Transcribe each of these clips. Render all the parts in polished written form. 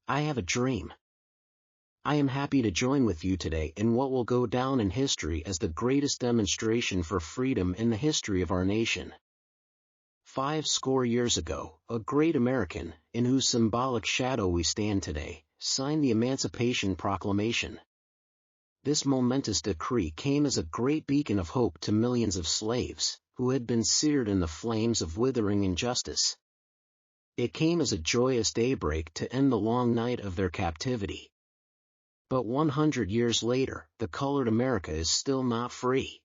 I have a dream. I am happy to join with you today in what will go down in history as the greatest demonstration for freedom in the history of our nation. 50 years ago, a great American, in whose symbolic shadow we stand today, signed the Emancipation Proclamation. This momentous decree came as a great beacon of hope to millions of slaves, who had been seared in the flames of withering injustice. It came as a joyous daybreak to end the long night of their captivity. But 100 years later, the colored America is still not free.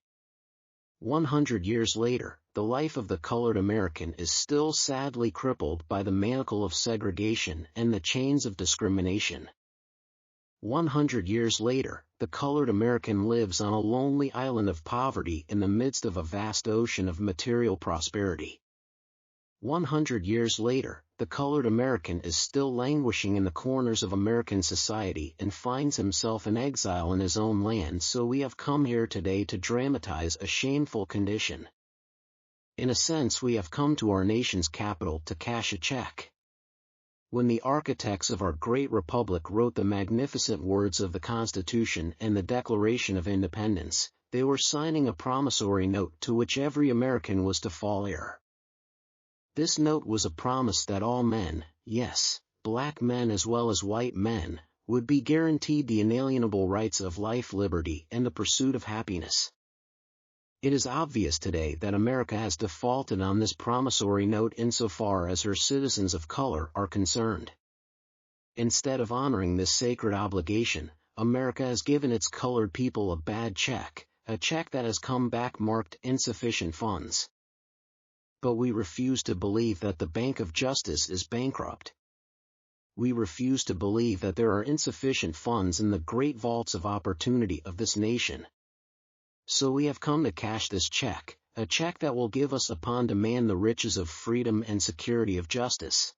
100 years later, the life of the colored American is still sadly crippled by the manacle of segregation and the chains of discrimination. 100 years later, the colored American lives on a lonely island of poverty in the midst of a vast ocean of material prosperity. 100 years later, the colored American is still languishing in the corners of American society and finds himself in exile in his own land, so we have come here today to dramatize a shameful condition. In a sense, we have come to our nation's capital to cash a check. When the architects of our great republic wrote the magnificent words of the Constitution and the Declaration of Independence, they were signing a promissory note to which every American was to fall heir. This note was a promise that all men, yes, black men as well as white men, would be guaranteed the inalienable rights of life, liberty, and the pursuit of happiness. It is obvious today that America has defaulted on this promissory note insofar as her citizens of color are concerned. Instead of honoring this sacred obligation, America has given its colored people a bad check, a check that has come back marked insufficient funds. But we refuse to believe that the Bank of Justice is bankrupt. We refuse to believe that there are insufficient funds in the great vaults of opportunity of this nation. So we have come to cash this check, a check that will give us upon demand the riches of freedom and security of justice.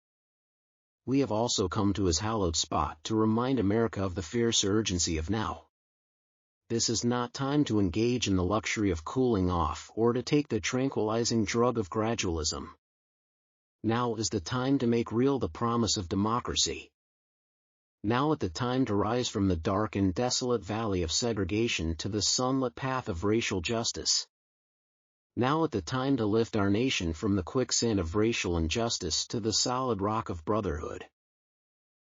We have also come to his hallowed spot to remind America of the fierce urgency of now. This is not time to engage in the luxury of cooling off or to take the tranquilizing drug of gradualism. Now is the time to make real the promise of democracy. Now is the time to rise from the dark and desolate valley of segregation to the sunlit path of racial justice. Now is the time to lift our nation from the quicksand of racial injustice to the solid rock of brotherhood.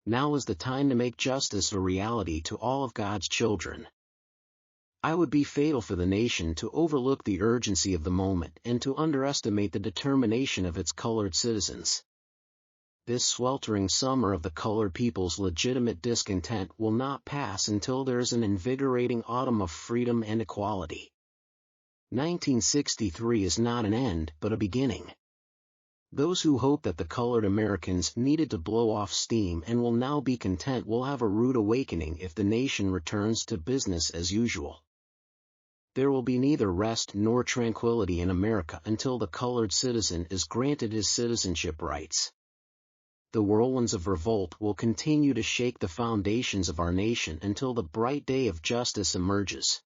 Now is the time to make justice a reality to all of God's children. It would be fatal for the nation to overlook the urgency of the moment and to underestimate the determination of its colored citizens. This sweltering summer of the colored people's legitimate discontent will not pass until there is an invigorating autumn of freedom and equality. 1963 is not an end but a beginning. Those who hope that the colored Americans needed to blow off steam and will now be content will have a rude awakening if the nation returns to business as usual. There will be neither rest nor tranquility in America until the colored citizen is granted his citizenship rights. The whirlwinds of revolt will continue to shake the foundations of our nation until the bright day of justice emerges.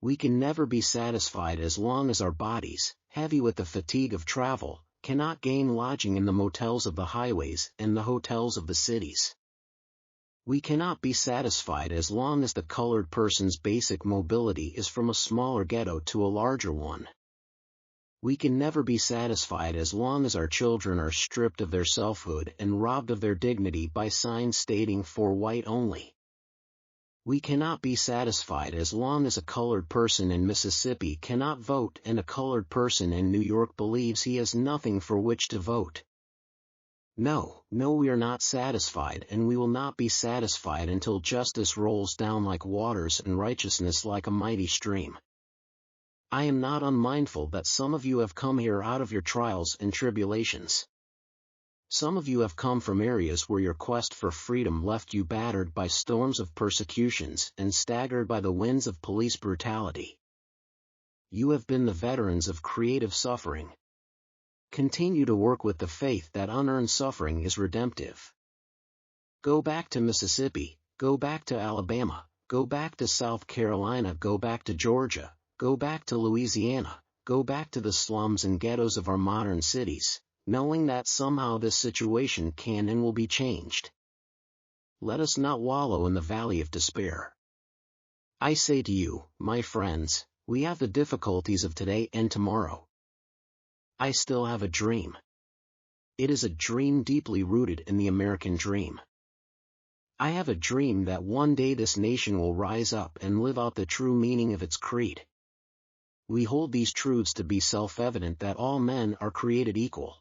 We can never be satisfied as long as our bodies, heavy with the fatigue of travel, cannot gain lodging in the motels of the highways and the hotels of the cities. We cannot be satisfied as long as the colored person's basic mobility is from a smaller ghetto to a larger one. We can never be satisfied as long as our children are stripped of their selfhood and robbed of their dignity by signs stating "for white only." We cannot be satisfied as long as a colored person in Mississippi cannot vote and a colored person in New York believes he has nothing for which to vote. No, we are not satisfied, and we will not be satisfied until justice rolls down like waters and righteousness like a mighty stream. I am not unmindful that some of you have come here out of your trials and tribulations. Some of you have come from areas where your quest for freedom left you battered by storms of persecutions and staggered by the winds of police brutality. You have been the veterans of creative suffering. Continue to work with the faith that unearned suffering is redemptive. Go back to Mississippi, go back to Alabama, go back to South Carolina, go back to Georgia, go back to Louisiana, go back to the slums and ghettos of our modern cities, knowing that somehow this situation can and will be changed. let us not wallow in the valley of despair. I say to you, my friends, we have the difficulties of today and tomorrow. I still have a dream. It is a dream deeply rooted in the American dream. I have a dream that one day this nation will rise up and live out the true meaning of its creed. We hold these truths to be self-evident that all men are created equal.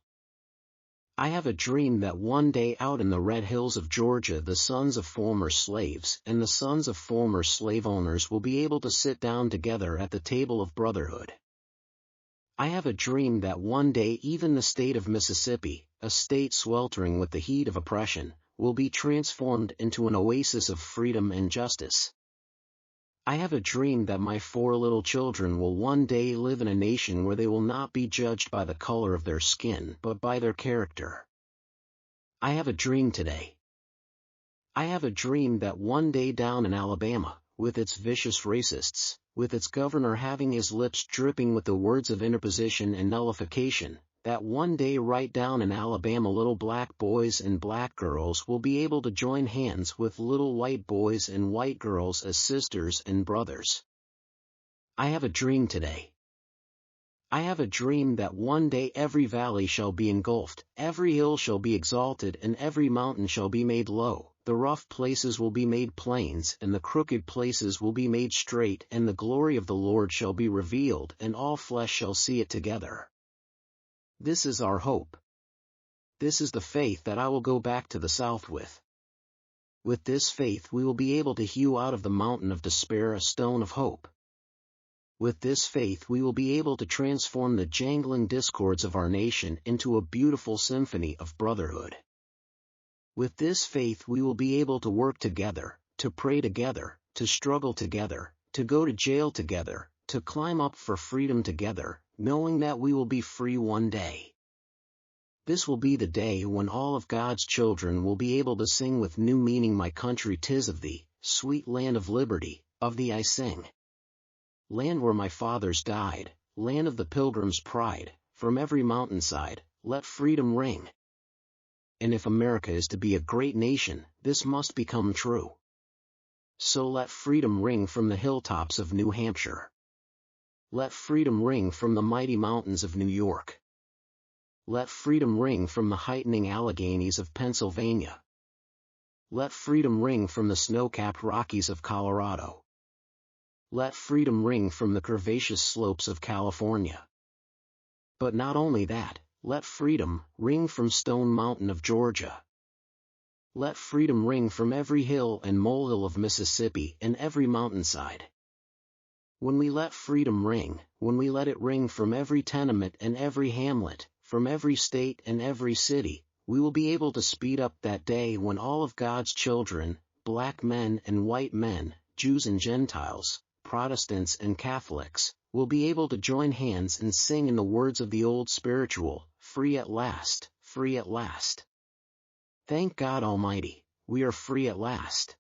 I have a dream that one day out in the red hills of Georgia the sons of former slaves and the sons of former slave owners will be able to sit down together at the table of brotherhood. I have a dream that one day even the state of Mississippi, a state sweltering with the heat of oppression, will be transformed into an oasis of freedom and justice. I have a dream that my 4 little children will one day live in a nation where they will not be judged by the color of their skin but by their character. I have a dream today. I have a dream that one day down in Alabama, with its vicious racists, with its governor having his lips dripping with the words of interposition and nullification, that one day right down in Alabama little black boys and black girls will be able to join hands with little white boys and white girls as sisters and brothers. I have a dream today. I have a dream that one day every valley shall be engulfed, every hill shall be exalted and every mountain shall be made low, the rough places will be made plains and the crooked places will be made straight and the glory of the Lord shall be revealed and all flesh shall see it together. This is our hope. This is the faith that I will go back to the South with. With this faith we will be able to hew out of the mountain of despair a stone of hope. With this faith we will be able to transform the jangling discords of our nation into a beautiful symphony of brotherhood. With this faith we will be able to work together, to pray together, to struggle together, to go to jail together, to climb up for freedom together, knowing that we will be free one day. This will be the day when all of God's children will be able to sing with new meaning, my country 'tis of thee, sweet land of liberty, of thee I sing. Land where my fathers died, land of the pilgrim's pride, from every mountainside, let freedom ring. And if America is to be a great nation, this must become true. So let freedom ring from the hilltops of New Hampshire. Let freedom ring from the mighty mountains of New York. Let freedom ring from the heightening Alleghenies of Pennsylvania. Let freedom ring from the snow-capped Rockies of Colorado. Let freedom ring from the curvaceous slopes of California. But not only that, let freedom ring from Stone Mountain of Georgia. Let freedom ring from every hill and molehill of Mississippi and every mountainside. When we let freedom ring, when we let it ring from every tenement and every hamlet, from every state and every city, we will be able to speed up that day when all of God's children, black men and white men, Jews and Gentiles, Protestants and Catholics, will be able to join hands and sing in the words of the old spiritual, free at last, free at last. Thank God Almighty, we are free at last.